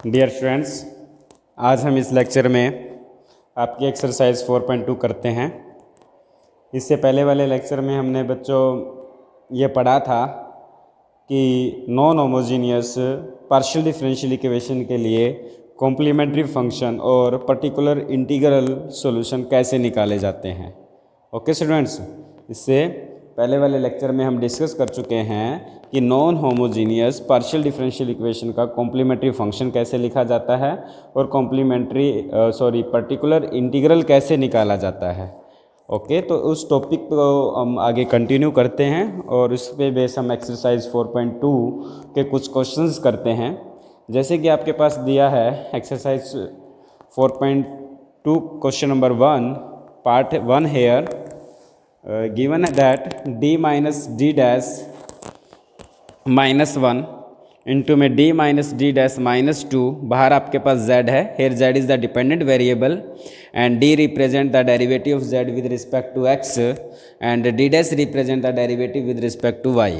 Dear students, आज हम इस लेक्चर में आपकी एक्सरसाइज 4.2 करते हैं। इससे पहले वाले लेक्चर में हमने बच्चों ये पढ़ा था कि non homogeneous partial differential equation के लिए कॉम्प्लीमेंट्री फंक्शन और पर्टिकुलर इंटीग्रल सॉल्यूशन कैसे निकाले जाते हैं। ओके स्टूडेंट्स, इससे पहले वाले लेक्चर में हम डिस्कस कर चुके हैं कि non homogeneous partial differential equation का कॉम्प्लीमेंट्री फंक्शन कैसे लिखा जाता है और पर्टिकुलर इंटीग्रल कैसे निकाला जाता है। ओके, तो उस टॉपिक को हम आगे कंटिन्यू करते हैं और उस पे बेस हम एक्सरसाइज 4.2 के कुछ क्वेश्चंस करते हैं। जैसे कि आपके पास दिया है exercise 4.2 question number 1 part 1 here given that d minus D dash -1 into में d माइनस डी डैश -2, बाहर आपके पास z है। Here z is the dependent variable and d represent the derivative of z with respect to x and d dash represent the derivative with respect to y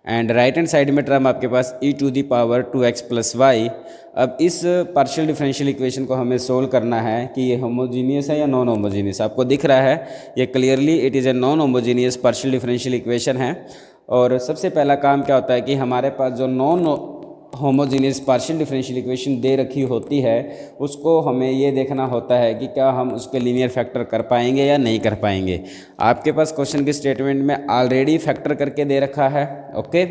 and right hand side में term आपके पास e⁻² + y। अब इस partial differential equation को हमें solve करना है कि ये होमोजीनियस है या नॉन होमोजीनियस। आपको दिख रहा है ये clearly it is a non homogeneous partial differential equation है। और सबसे पहला काम क्या होता है कि हमारे पास जो non homogeneous partial differential equation दे रखी होती है उसको हमें ये देखना होता है कि क्या हम उसके लीनियर फैक्टर कर पाएंगे या नहीं कर पाएंगे। आपके पास क्वेश्चन के स्टेटमेंट में ऑलरेडी फैक्टर करके दे रखा है। ओके,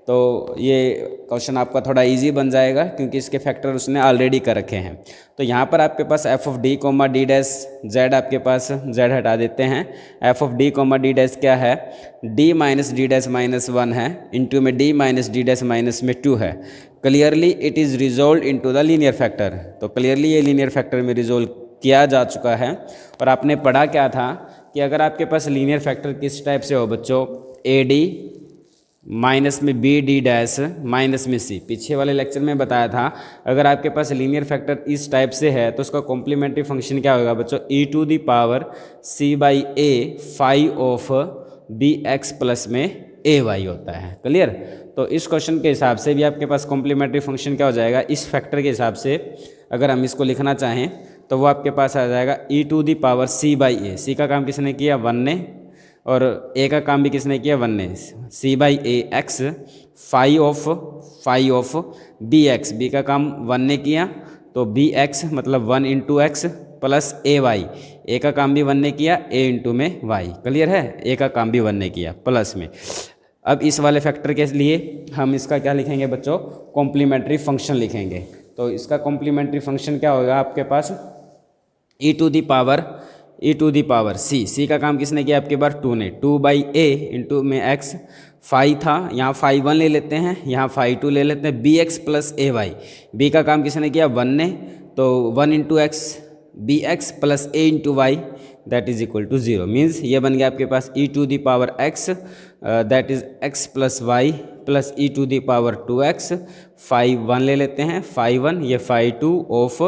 तो ये क्वेश्चन आपका थोड़ा इजी बन जाएगा क्योंकि इसके फैक्टर उसने ऑलरेडी कर रखे हैं। तो यहाँ पर आपके पास f of d, d dash z, आपके पास z हटा देते हैं। f of d, d dash क्या है, d माइनस डी डैश -1 है इंटू में d माइनस डी डैश -2 है। Clearly it is resolve into the linear factor. तो क्लियरली ये लीनियर फैक्टर में रिजोल्व किया जा चुका है। और आपने पढ़ा क्या था कि अगर आपके पास लीनियर फैक्टर किस टाइप से हो बच्चों, ad माइनस में बी डी डैश माइनस में सी। पीछे वाले लेक्चर में बताया था अगर आपके पास लीनियर फैक्टर इस टाइप से है तो उसका कॉम्प्लीमेंट्री फंक्शन क्या होगा बच्चों, e⁻c/a phi of bx plus में ay होता है। क्लियर। तो इस क्वेश्चन के हिसाब से भी आपके पास कॉम्प्लीमेंट्री फंक्शन क्या हो जाएगा, इस फैक्टर के हिसाब से अगर हम इसको लिखना चाहें तो वो आपके पास आ जाएगा e⁻c/a। सी का काम किसने किया, 1 ने, और ए का काम भी किसने किया, 1 ने। c/a x phi of bx, B का काम 1 ने किया तो bx मतलब 1 into X plus ay, A का काम भी 1 ने किया, a इंटू में y। क्लियर है, ए का काम भी 1 ने किया प्लस में। अब इस वाले फैक्टर के लिए हम इसका क्या लिखेंगे बच्चों, कॉम्प्लीमेंट्री फंक्शन लिखेंगे। तो इसका कॉम्प्लीमेंट्री फंक्शन क्या होगा आपके पास, e⁻c का काम किसने किया आपके पास, 2 ने, 2/a इंटू में x फाई था, यहाँ फाई 1 ले लेते हैं, यहाँ फाई 2 ले लेते हैं, bx प्लस ay। b का काम किसने किया, 1 ने, तो 1 into X bx plus a into y that is equal to 0। Means ये बन गया आपके पास e⁻x दैट इज x plus y plus e⁻2x phi 1 ले लेते हैं, फाई 1 ये फाई 2 ऑफ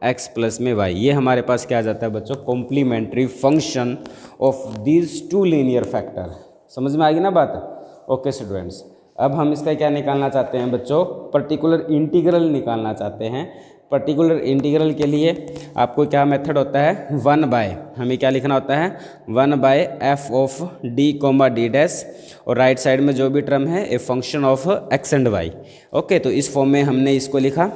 x प्लस में y। ये हमारे पास क्या आ जाता है बच्चों, complementary function of these two linear factor. समझ में आ गई ना बात। ओके स्टूडेंट्स, अब हम इसका क्या निकालना चाहते हैं बच्चों, पर्टिकुलर इंटीग्रल निकालना चाहते हैं। पर्टिकुलर इंटीग्रल के लिए आपको क्या मेथड होता है, 1/, हमें क्या लिखना होता है, 1/f of d, d dash, और राइट साइड में जो भी टर्म है a function of x and y। Okay, तो इस फॉर्म में हमने इसको लिखा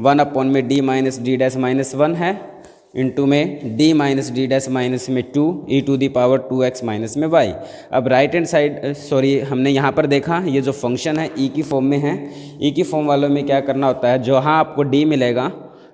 1 में d माइनस डी डैश -1 है इंटू में d minus D dash -2 e⁻2x minus में y। अब राइट हैंड साइड हमने यहाँ पर देखा ये जो फंक्शन है e की फॉर्म में है। e की फॉर्म वालों में क्या करना होता है, जहाँ आपको d मिलेगा,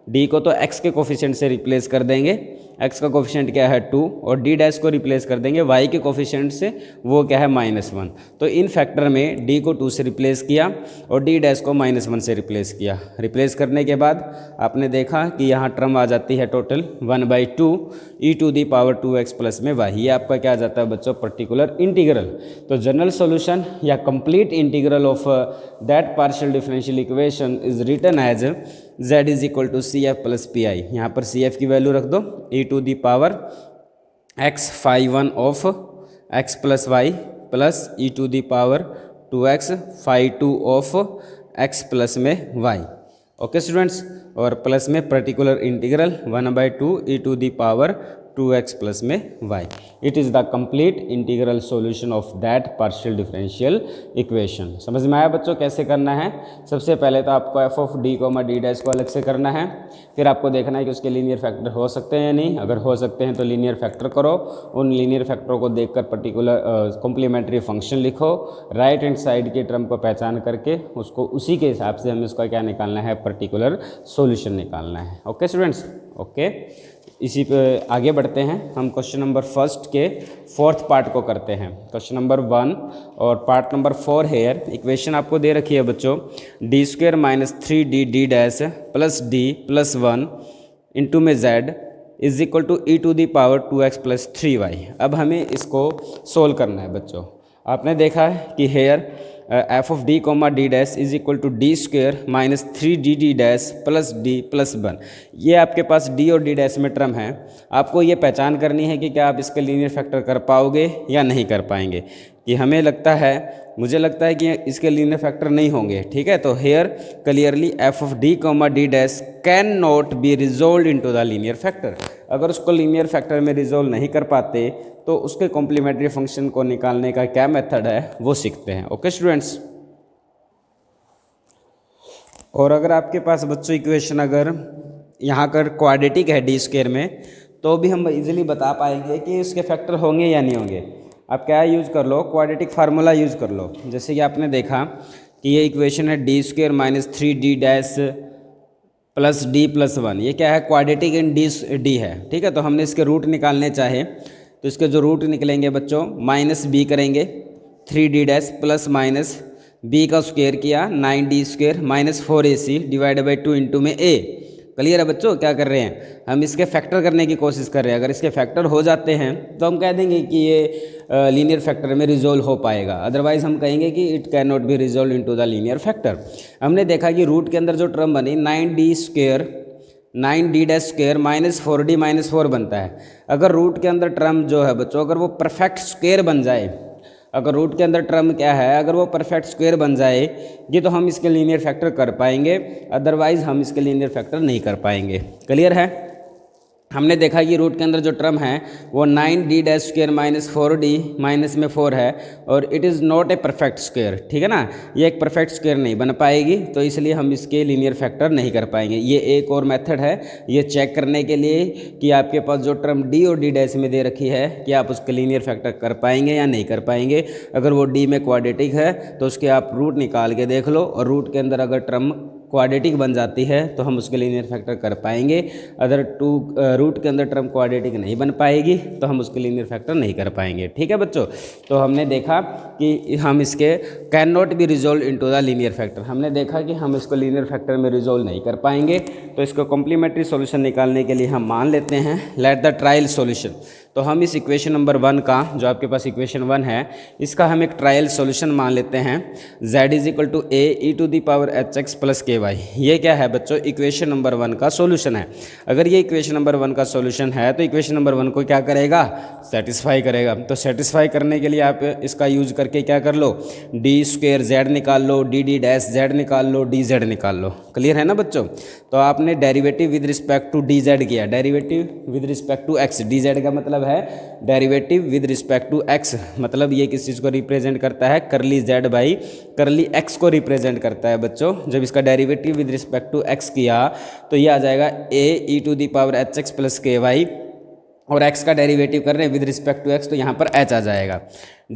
d को तो x के कोफिशिएंट से रिप्लेस कर देंगे, x का कोफिशिएंट क्या है 2, और d डैश को रिप्लेस कर देंगे y के कोफिशिएंट से, वो क्या है -1। तो इन फैक्टर में d को 2 से रिप्लेस किया और d डैश को -1 से रिप्लेस किया। रिप्लेस करने के बाद आपने देखा कि यहाँ टर्म आ जाती है टोटल 1/2 e⁻2x प्लस में y। ये आपका क्या आ जाता है बच्चों, पर्टिकुलर इंटीग्रल। तो जनरल सॉल्यूशन या complete integral of that partial differential equation is written as z is equal to CF plus PI। यहाँ पर CF की वैल्यू रख दो, e⁻x phi 1 of x plus y plus e⁻2x phi 2 of x plus में y। Okay students, और plus में particular integral 1/2 e to the power 2x plus में y। It is the complete integral solution of that partial differential equation. समझ में आया बच्चों कैसे करना है? सबसे पहले तो आपको f of d d dash को अलग से करना है, फिर आपको देखना है कि उसके लीनियर फैक्टर हो सकते हैं या नहीं। अगर हो सकते हैं तो लीनियर फैक्टर करो, उन लीनियर फैक्टरों को देखकर पर्टिकुलर कॉम्प्लीमेंट्री फंक्शन लिखो, राइट हैंड साइड के टर्म को पहचान करके उसको उसी के हिसाब से हमें उसका क्या निकालना है, पर्टिकुलर सॉल्यूशन निकालना है। Okay students, okay. इसी पे आगे बढ़ते हैं, हम क्वेश्चन नंबर फर्स्ट के फोर्थ पार्ट को करते हैं। क्वेश्चन नंबर 1 और पार्ट नंबर 4 हेयर। इक्वेशन आपको दे रखी है बच्चों, d² - 3d d dash plus d plus 1 into में z is equal to e to the power 2x plus 3y। अब हमें इसको सोल्व करना है बच्चों। आपने देखा है कि here f of d d dash is equal to d² minus 3d d dash plus d plus 1। ये आपके पास d और d डैश में टर्म है। आपको ये पहचान करनी है कि क्या आप इसके लीनियर फैक्टर कर पाओगे या नहीं कर पाएंगे। कि हमें लगता है, मुझे लगता है कि इसके लीनियर फैक्टर नहीं होंगे। ठीक है, तो here clearly f of d d dash can not be resolved into the linear factor. अगर उसको लीनियर फैक्टर में रिजोल्व नहीं कर पाते तो उसके कॉम्प्लीमेंट्री फंक्शन को निकालने का क्या मेथड है वो सीखते हैं। ओके स्टूडेंट्स, और अगर आपके पास बच्चों इक्वेशन अगर यहाँ कर क्वाड्रेटिक है d² में, तो भी हम इजीली बता पाएंगे कि इसके फैक्टर होंगे या नहीं होंगे। आप क्या यूज़ कर लो, क्वाड्रेटिक फार्मूला यूज़ कर लो। जैसे कि आपने देखा कि ये इक्वेशन है d² minus 3d dash plus d plus 1। ये क्या है, क्वाड्रेटिक इन d है। ठीक है, तो हमने इसके रूट निकालने चाहे तो इसके जो रूट निकलेंगे बच्चों, माइनस b करेंगे 3d dash plus minus b का स्क्वायर किया 9d² minus 4ac divide by 2 into में a। क्लियर है बच्चों? क्या कर रहे हैं, हम इसके फैक्टर करने की कोशिश कर रहे हैं। अगर इसके फैक्टर हो जाते हैं तो हम कह देंगे कि ये लीनियर फैक्टर में रिजोल्व हो पाएगा, अदरवाइज हम कहेंगे कि it can not be resolved into the linear factor. हमने देखा कि रूट के अंदर जो टर्म बनी 9d dash square minus 4d minus 4 बनता है। अगर रूट के अंदर टर्म जो है बच्चों, अगर वो परफेक्ट स्क्वायर बन जाए, अगर रूट के अंदर टर्म क्या है, अगर वो परफेक्ट स्क्वायर बन जाएगी तो हम इसके लीनियर फैक्टर कर पाएंगे, अदरवाइज हम इसके लीनियर फैक्टर नहीं कर पाएंगे। क्लियर है? हमने देखा कि रूट के अंदर जो टर्म है वो 9d dash square minus 4d minus में 4 है और it is not a perfect square. ठीक है ना, ये एक परफेक्ट स्क्वायर नहीं बन पाएगी, तो इसलिए हम इसके लीनियर फैक्टर नहीं कर पाएंगे। ये एक और मेथड है ये चेक करने के लिए कि आपके पास जो टर्म d और d डैश में दे रखी है कि आप उसके लीनियर फैक्टर कर पाएंगे या नहीं कर पाएंगे। अगर वो d में क्वाड्रेटिक है तो उसके आप रूट निकाल के देख लो, और रूट के अंदर अगर टर्म क्वाड्रेटिक बन जाती है तो हम उसके लीनियर फैक्टर कर पाएंगे। अगर रूट के अंदर टर्म क्वाड्रेटिक नहीं बन पाएगी तो हम उसके लीनियर फैक्टर नहीं कर पाएंगे। ठीक है बच्चों, तो हमने देखा कि हम इसके can not be resolved into the linear factor. हमने देखा कि हम इसको लीनियर फैक्टर में रिजोल्व नहीं कर पाएंगे, तो इसको कॉम्प्लीमेंट्री सॉल्यूशन निकालने के लिए हम मान लेते हैं लेट द ट्रायल सॉल्यूशन। तो हम इस इक्वेशन नंबर 1 का, जो आपके पास इक्वेशन 1 है, इसका हम एक ट्रायल सॉल्यूशन मान लेते हैं z is equal to a e to the power hx plus ky। ये क्या है बच्चों, इक्वेशन नंबर 1 का सॉल्यूशन है। अगर ये इक्वेशन नंबर 1 का सॉल्यूशन है तो इक्वेशन नंबर 1 को क्या करेगा, सेटिस्फाई करेगा। तो सेटिस्फाई करने के लिए आप इसका यूज करके क्या कर लो, d² z निकाल लो, d डैश z निकाल लो, dz निकाल लो। क्लियर है ना बच्चों? तो आपने derivative with respect to dz किया, derivative with respect to x, dz का मतलब है derivative with respect to x, मतलब ये किस चीज़ को रिप्रेजेंट करता है, curly z by curly x को रिप्रेजेंट करता है बच्चों। जब इसका derivative with respect to x किया तो ये आ जाएगा a e to the power hx plus ky, और x का डेरिवेटिव कर रहे हैं विद रिस्पेक्ट टू x तो यहाँ पर h आ जाएगा।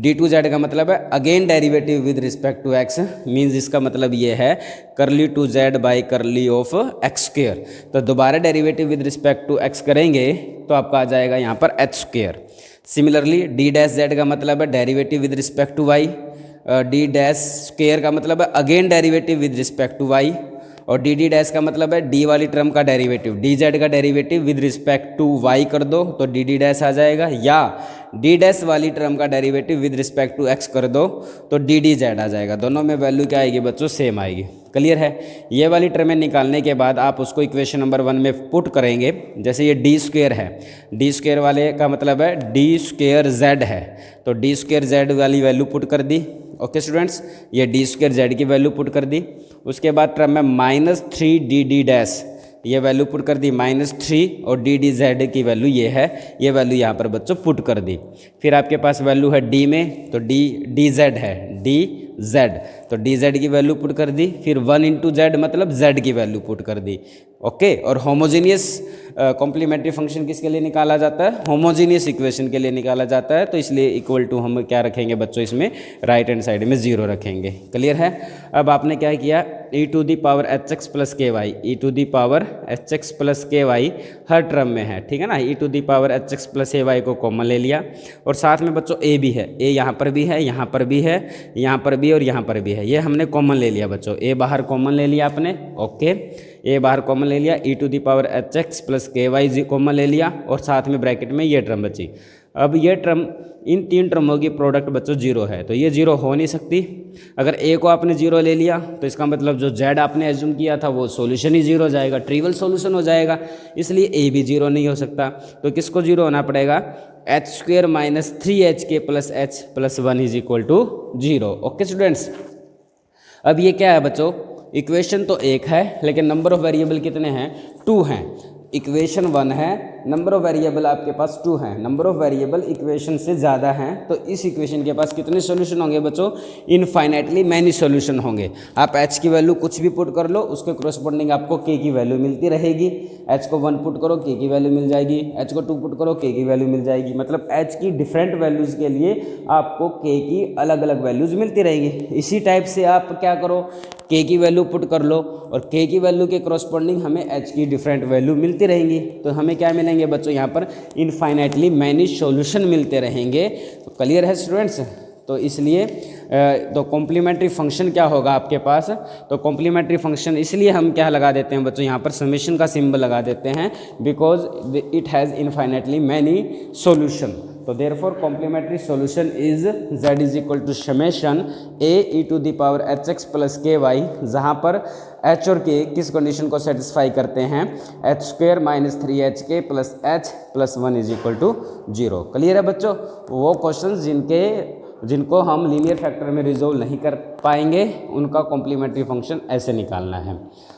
d2z का मतलब है again derivative with respect to x, means इसका मतलब ये है करली 2z बाई करली ऑफ x²। तो दोबारा derivative with respect to x करेंगे तो आपका आ जाएगा यहाँ पर h²। Similarly d dash z का मतलब है derivative with respect to y, d dash square का मतलब है again derivative with respect to y, और डी डैश का मतलब है डी वाली टर्म का डेरिवेटिव, डी जेड का derivative with respect to Y कर दो तो डी डैश आ जाएगा, या डी डैश वाली टर्म का derivative with respect to X कर दो तो डी जेड आ जाएगा। दोनों में वैल्यू क्या आएगी बच्चों, सेम आएगी। क्लियर है? ये वाली टर्में निकालने के बाद आप उसको इक्वेशन नंबर 1 में पुट करेंगे। जैसे ये डी स्क्वेयर है, डी स्क्वेयर वाले का मतलब है डी स्क्वेयर जेड है, तो डी स्क्वेयर जेड वाली वैल्यू पुट कर दी। ओके स्टूडेंट्स, ये डी स्क्वेयर जेड की वैल्यू पुट कर दी। उसके बाद टर्म में -3 dd डैश, ये वैल्यू पुट कर दी -3 और dd z की वैल्यू ये है, ये वैल्यू यहाँ पर बच्चों पुट कर दी। फिर आपके पास वैल्यू है d में, तो dz है, dz, तो dz की वैल्यू पुट कर दी। फिर 1 × z मतलब z की वैल्यू पुट कर दी। ओके, और होमोजीनियस कॉम्प्लीमेंट्री फंक्शन किसके लिए निकाला जाता है? होमोजीनियस इक्वेशन के लिए निकाला जाता है, तो इसलिए इक्वल टू हम क्या रखेंगे बच्चों, इसमें राइट हैंड साइड में 0 रखेंगे। क्लियर है? अब आपने क्या किया, e⁻hx + ky, e⁻hx + ky हर टर्म में है, ठीक है ना। e⁻hx + ay को कॉमन ले लिया, और साथ में बच्चों a भी है, a यहाँ पर भी है, यहाँ पर भी है, यहाँ पर भी और यहाँ पर भी है, ये हमने कॉमन ले लिया बच्चों। a बाहर कॉमन ले लिया आपने, ओके, a बाहर कॉमन ले लिया, e⁻hx + ky कॉमन ले लिया, और साथ में ब्रैकेट में ये टर्म बची। अब ये टर्म, इन 3 टर्मों की प्रोडक्ट बच्चों 0 है, तो ये 0 हो नहीं सकती। अगर a को आपने 0 ले लिया तो इसका मतलब जो z आपने एज्यूम किया था वो सॉल्यूशन ही 0 हो जाएगा, ट्रिवियल सॉल्यूशन हो जाएगा, इसलिए a भी 0 नहीं हो सकता। तो किसको 0 होना पड़ेगा? h² - 3hk + h + 1 = 0। Okay students, अब ये क्या है बच्चों, इक्वेशन तो एक है, लेकिन नंबर ऑफ वेरिएबल कितने हैं? 2 हैं। इक्वेशन 1 है, नंबर ऑफ वेरिएबल आपके पास 2 हैं, नंबर ऑफ वेरिएबल इक्वेशन से ज़्यादा हैं, तो इस इक्वेशन के पास कितने सॉल्यूशन होंगे बच्चों? इनफाइनाइटली मैनी सॉल्यूशन होंगे। आप h की वैल्यू कुछ भी पुट कर लो, उसके कोरस्पॉन्डिंग आपको k की वैल्यू मिलती रहेगी। h को 1 पुट करो, k की वैल्यू मिल जाएगी, h को 2 पुट करो, k की वैल्यू मिल जाएगी। मतलब h की डिफरेंट वैल्यूज़ के लिए आपको k की अलग अलग वैल्यूज़ मिलती रहेगी। इसी टाइप से आप क्या करो, k की वैल्यू पुट कर लो, और k की वैल्यू के कोरस्पॉन्डिंग हमें h की डिफरेंट वैल्यू मिलती रहेंगी, तो हमें क्या मिलेंगे बच्चों? यहाँ पर इनफाइनाइटली मैनी सॉल्यूशन मिलते रहेंगे। तो क्लियर है स्टूडेंट्स? तो इसलिए तो कॉम्प्लीमेंट्री फंक्शन क्या होगा आपके पास? तो कॉम्प्लीमेंट्री फंक्शन इसलिए हम क्या लगा देते हैं बच्चों, यहाँ पर समेशन का सिंबल लगा देते हैं, because it has infinitely many solution. तो therefore complementary solution is z = summation a⁻hx + ky, जहाँ पर h और k किस कंडीशन को सेटिस्फाई करते हैं? h² - 3hk + h + 1 = 0। क्लियर है बच्चों? वो क्वेश्चन जिनको हम लीनियर फैक्टर में रिजोल्व नहीं कर पाएंगे, उनका कॉम्प्लीमेंट्री फंक्शन ऐसे निकालना है।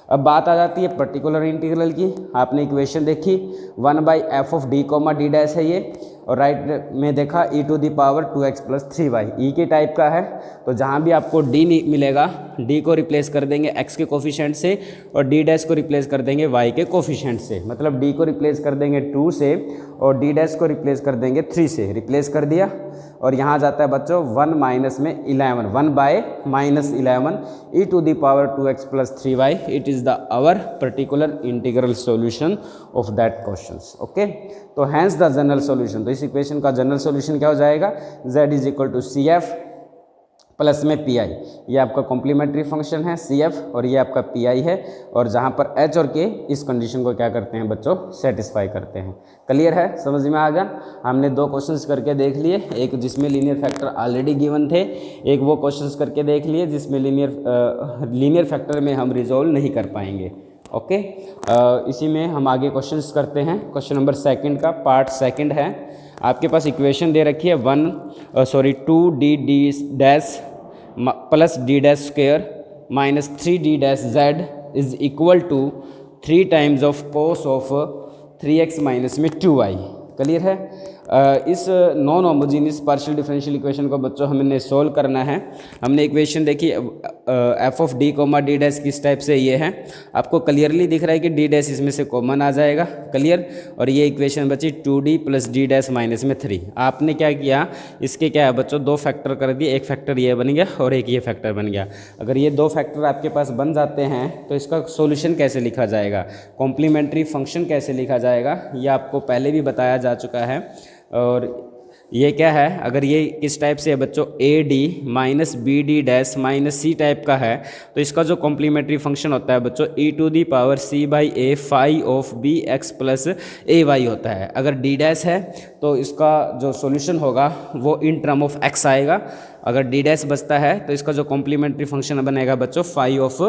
अब बात आ जाती है पर्टिकुलर इंटीग्रल की। आपने इक्वेशन देखी 1/f(d), d' है ये, और राइट में देखा e⁻2x + 3y, e के टाइप का है, तो जहाँ भी आपको d मिलेगा, d को रिप्लेस कर देंगे x के कोफिशिएंट से, और d' को रिप्लेस कर देंगे y के कोफिशिएंट से। मतलब d को रिप्लेस कर देंगे 2 से, और d' को रिप्लेस कर देंगे 3 से। रिप्लेस कर दिया, और यहाँ जाता है बच्चों 1 - में 11, 1/-11 e⁻2x + 3y। It is the our particular integral solution of that question. Okay, तो हैंस द जनरल सॉल्यूशन, तो इस इक्वेशन का जनरल सॉल्यूशन क्या हो जाएगा? z = CF प्लस में PI। ये आपका कॉम्प्लीमेंट्री फंक्शन है CF, और ये आपका PI है, और जहाँ पर h और k इस कंडीशन को क्या करते हैं बच्चों? सेटिस्फाई करते हैं। क्लियर है? समझ में आ गया? हमने 2 क्वेश्चंस करके देख लिए, एक जिसमें लीनियर फैक्टर ऑलरेडी गिवन थे, एक वो क्वेश्चंस करके देख लिए जिसमें लीनियर फैक्टर में हम रिजोल्व नहीं कर पाएंगे। ओके, इसी में हम आगे क्वेश्चंस करते हैं। क्वेश्चन नंबर 2 का पार्ट 2 है। आपके पास इक्वेशन दे रखी है 2d' + d' - 3d' z = 3 times of cos of 3x - 2y। Clear है? इस non homogeneous partial differential equation को बच्चों हमने सोल्व करना है। हमने इक्वेशन देखी f(d), d' किस टाइप से ये है, आपको क्लियरली दिख रहा है कि d' इसमें से कॉमन आ जाएगा। क्लियर? और ये इक्वेशन बची 2d + d' - 3। आपने क्या किया, इसके क्या है बच्चों? 2 फैक्टर कर दिए, एक फैक्टर ये बन गया और एक ये फैक्टर बन गया। अगर ये 2 फैक्टर आपके पास बन जाते हैं तो इसका सोल्यूशन कैसे लिखा जाएगा, कॉम्प्लीमेंट्री फंक्शन कैसे लिखा जाएगा, ये आपको पहले भी बताया जा चुका है। और ये क्या है, अगर ये किस टाइप से है बच्चों? AD - BD' - C टाइप का है, तो इसका जो कॉम्प्लीमेंट्री फंक्शन होता है बच्चों e⁻c/a phi of bx + ay होता है। अगर D' है तो इसका जो सॉल्यूशन होगा वो इन टर्म ऑफ x आएगा, अगर डी डैश बचता है तो इसका जो कॉम्प्लीमेंट्री फंक्शन बनेगा बच्चों फाई ऑफ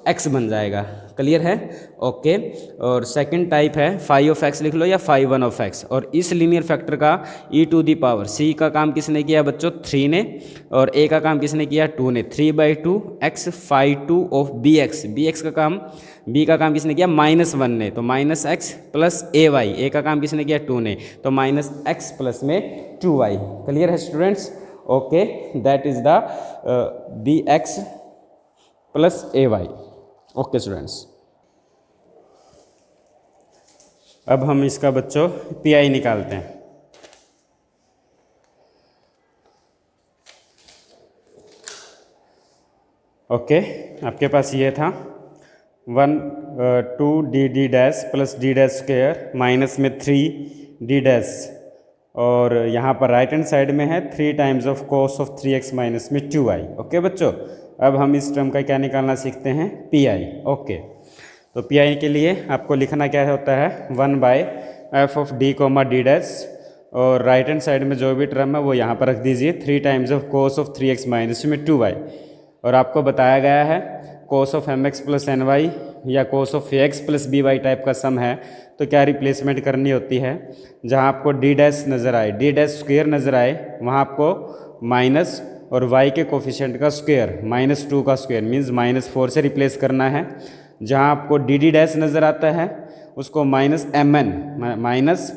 एक्स बन जाएगा। क्लियर है? ओके। और सेकंड टाइप है फाई ऑफ एक्स लिख लो या फाई वन ऑफ एक्स। और इस लीनियर फैक्टर का ई टू दी पावर सी का काम किसने किया बच्चों? 3 ने, और ए का काम किसने किया? 2 ने। 3/2 X phi 2 of B X. B का काम किसने किया? -1 ने, तो -x प्लस AY। ए का काम किसने किया? 2 ने, तो -x प्लस में 2y। क्लियर है students? Okay, that is the bx plus AY। Okay students, अब हम इसका बच्चों PI निकालते हैं। ओके, आपके पास ये था 2 D dash plus D dash square minus में 3 डी डैश, और यहाँ पर राइट हैंड साइड में है 3 times of cos of 3x minus में 2y। ओके बच्चों, अब हम इस टर्म का क्या निकालना सीखते हैं? PI। ओके, तो PI के लिए आपको लिखना क्या होता है? 1/f of d comma D dash, और राइट हैंड साइड में जो भी टर्म है वो यहाँ पर रख दीजिए 3 times of cos of 3x minus में 2y। और आपको बताया गया है cos of mx plus ny या cos of ax plus by type का सम है, तो क्या रिप्लेसमेंट करनी होती है? जहाँ आपको डी डैश नज़र आए, डी डैश स्क्वायर नज़र आए, वहाँ आपको माइनस और y के कोफिशिएंट का स्क्वायर -2 का स्क्वायर मीन्स -4 से रिप्लेस करना है। जहाँ आपको डी डैश नज़र आता है उसको -mn, माइनस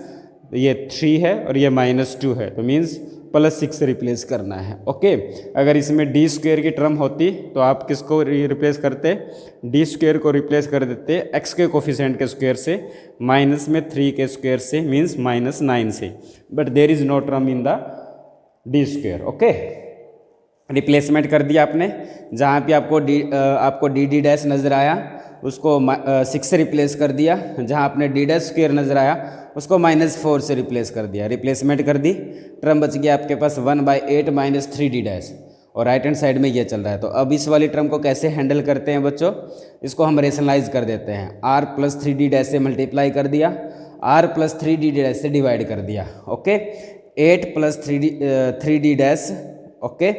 ये 3 है और ये -2 है, तो मीन्स +6 से रिप्लेस करना है। ओके, अगर इसमें डी स्क्वायर की टर्म होती तो आप किसको रिप्लेस करते? डी स्क्वायर को रिप्लेस कर देते एक्स के कोफिशिएंट के स्क्वायर से, माइनस में 3 के स्क्वायर से मीन्स -9 से, but there is no term in the D square. Okay, replacement कर दिया आपने। जहाँ पे आपको डी डैश नज़र आया उसको 6 से रिप्लेस कर दिया, जहाँ आपने डी डैश स्क्वायर नज़र आया उसको -4 से रिप्लेस कर दिया। रिप्लेसमेंट कर दी, टर्म बच गया आपके पास 1/8 माइनस 3 डी डैश, और राइट हैंड साइड में ये चल रहा है। तो अब इस वाली टर्म को कैसे हैंडल करते हैं बच्चों? इसको हम रेशनलाइज कर देते हैं। r प्लस 3d डैश से मल्टीप्लाई कर दिया, r प्लस 3d डैश से डिवाइड कर दिया। Okay, 8 plus 3d dash, okay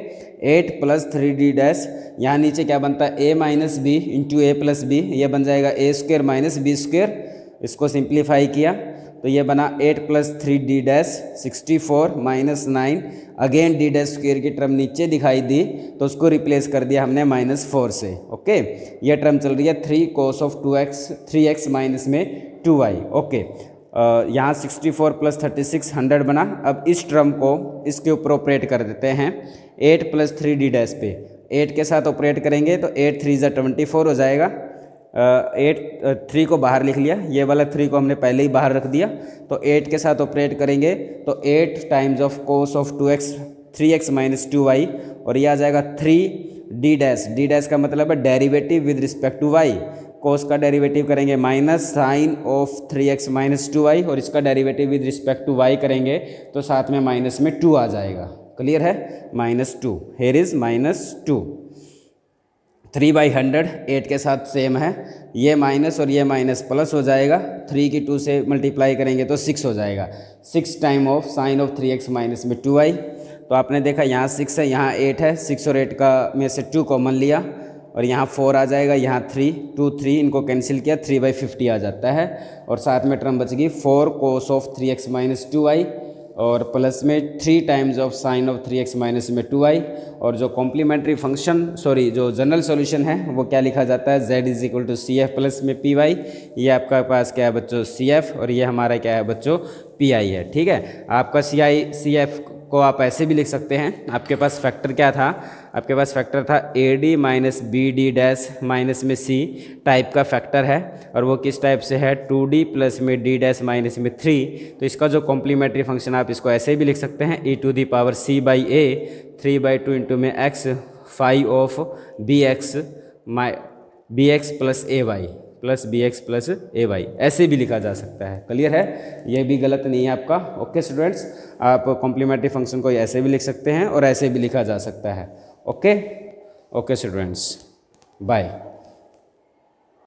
8 plus 3d dash, यहाँ नीचे क्या बनता है? a minus B into A plus B, ये बन जाएगा a square minus B square. इसको सिंप्लीफाई किया तो ये बना 8 plus 3d dash 64 minus 9, again D dash square की टर्म नीचे दिखाई दी तो उसको रिप्लेस कर दिया हमने -4 से। ओके, ये टर्म चल रही है 3 कोस ऑफ 3x माइनस में 2y। ओके, यहाँ 64 प्लस 36 100 बना। अब इस टर्म को इसके ऊपर ऑपरेट कर देते हैं 8 प्लस 3d डैश पे। 8 के साथ ऑपरेट करेंगे तो 8 3 24 हो जाएगा। 3 को बाहर लिख लिया, ये वाला 3 को हमने पहले ही बाहर रख दिया। तो 8 के साथ ऑपरेट करेंगे तो 8 times of cos of 3x minus 2y, और ये आ जाएगा 3d डैश। डी डैश का मतलब है derivative with respect to y। Cos का डेरिवेटिव करेंगे minus sign of 3x minus 2y, और इसका derivative with respect to y करेंगे तो साथ में माइनस में 2 आ जाएगा। क्लियर है? -2, हेयर इज -2। 3/100 8 के साथ सेम है, ये माइनस और ये माइनस प्लस हो जाएगा। 3 की 2 से मल्टीप्लाई करेंगे तो 6 हो जाएगा। 6 time of sine of 3x minus में 2y। तो आपने देखा यहाँ 6 है, यहाँ 8 है, 6 और 8 का में से 2 कॉमन लिया, और यहाँ 4 आ जाएगा, यहाँ 3 इनको कैंसिल किया, 3/50 आ जाता है, और साथ में टर्म बच गई 4 cos of 3x minus 2y, और प्लस में 3 times of sine of 3x minus में 2y। और जो कॉम्प्लीमेंट्री फंक्शन जो जनरल सॉल्यूशन है वो क्या लिखा जाता है? z is equal to CF plus में PY। ये आपका पास क्या है बच्चों? CF, और ये हमारा क्या है बच्चों? PI है। ठीक है, आपका CF को आप ऐसे भी लिख सकते हैं। आपके पास फैक्टर क्या था? आपके पास फैक्टर था AD minus BD dash minus में C टाइप का फैक्टर है, और वो किस टाइप से है? 2D प्लस में D डैश माइनस में 3। तो इसका जो कॉम्प्लीमेंट्री फंक्शन आप इसको ऐसे भी लिख सकते हैं e to the power C/A 3/2 into में x phi of bx plus AY, ऐसे भी लिखा जा सकता है। क्लियर है? ये भी गलत नहीं है आपका। ओके स्टूडेंट्स, आप कॉम्प्लीमेंट्री फंक्शन को ऐसे भी लिख सकते हैं और ऐसे भी लिखा जा सकता है। Okay students, bye.